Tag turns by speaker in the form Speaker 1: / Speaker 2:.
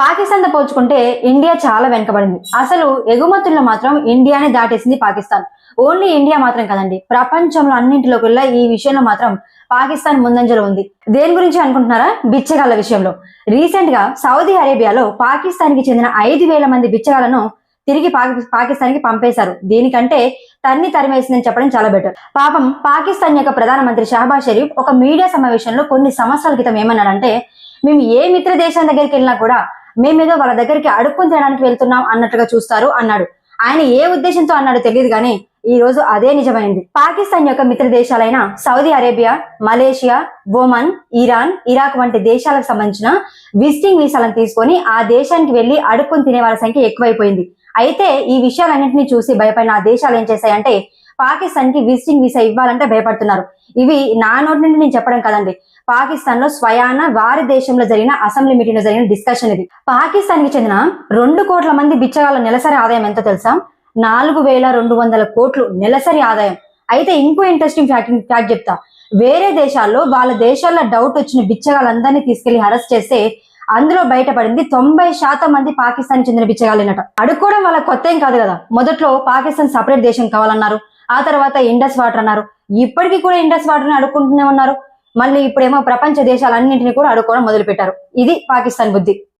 Speaker 1: పాకిస్తాన్ తో పోల్చుకుంటే ఇండియా చాలా వెనుకబడింది. అసలు ఎగుమతుల్లో మాత్రం ఇండియానే దాటేసింది పాకిస్తాన్. ఓన్లీ ఇండియా మాత్రం కదండి, ప్రపంచంలో అన్నింటిలో కూడా ఈ విషయంలో మాత్రం పాకిస్తాన్ ముందంజలో ఉంది. దేని గురించి అనుకుంటున్నారా? బిచ్చగాళ్ల విషయంలో. రీసెంట్ గా సౌదీ అరేబియాలో పాకిస్తాన్ కి చెందిన 5,000 మంది బిచ్చగాళ్లను తిరిగి పాకిస్తాన్ కి పంపేశారు. దీనికంటే తరిమేసిందని చెప్పడం చాలా బెటర్. పాపం పాకిస్తాన్ యొక్క ప్రధానమంత్రి షహబాజ్ షరీఫ్ ఒక మీడియా సమావేశంలో కొన్ని సంవత్సరాల క్రితం ఏమన్నాడంటే, మేము ఏ మిత్ర దేశం దగ్గరికి వెళ్ళినా కూడా మేమేదో వాళ్ళ దగ్గరికి అడుక్కుని తినడానికి వెళ్తున్నాం అన్నట్లుగా చూస్తారు అన్నాడు. ఆయన ఏ ఉద్దేశంతో అన్నాడో తెలియదు కానీ ఈ రోజు అదే నిజమైంది. పాకిస్తాన్ యొక్క మిత్ర దేశాలైన Saudi Arabia, Malaysia, Oman, Iran, Iraq వంటి దేశాలకు సంబంధించిన విజిటింగ్ వీసాలను తీసుకొని ఆ దేశానికి వెళ్లి అడుక్కుని తినే వాళ్ళ సంఖ్య ఎక్కువైపోయింది. అయితే ఈ విషయాలన్నింటినీ చూసి భయపడిన ఆ దేశాలు ఏం చేశాయంటే పాకిస్తాన్ కి విజిటింగ్ వీసా ఇవ్వాలంటే భయపడుతున్నారు. ఇవి నా నోటి నుండి నేను చెప్పడం కదండి, పాకిస్తాన్ లో స్వయాన వారి దేశంలో జరిగిన అసెంబ్లీ మీటింగ్ లో జరిగిన డిస్కషన్ ఇది. పాకిస్తాన్ కి చెందిన 2 కోట్ల మంది బిచ్చగాళ్ల నెలసరి ఆదాయం ఎంతో తెలుసా? 4,200 కోట్లు నెలసరి ఆదాయం. అయితే ఇంకో ఇంట్రెస్టింగ్ ఫ్యాక్ట్ చెప్తా. వేరే దేశాల్లో వాళ్ళ దేశాల్లో డౌట్ వచ్చిన బిచ్చగాళ్ళందరినీ తీసుకెళ్లి అరెస్ట్ చేస్తే అందులో బయటపడింది 90% మంది పాకిస్తాన్ చెందిన బిచ్చగాళ్ళేనట. అడుక్కోవడం వాళ్ళ కొత్త ఏం కాదు కదా. మొదట్లో పాకిస్తాన్ సపరేట్ దేశం కావాలన్నారు, ఆ తర్వాత ఇండస్ వాటర్ అన్నారు, ఇప్పటికీ కూడా ఇండస్ వాటర్ ని అడుక్కుంటూనే ఉన్నారు. మళ్ళీ ఇప్పుడేమో ప్రపంచ దేశాలన్నింటినీ కూడా అడుక్కోవడం మొదలు పెట్టారు. ఇది పాకిస్తాన్ బుద్ధి.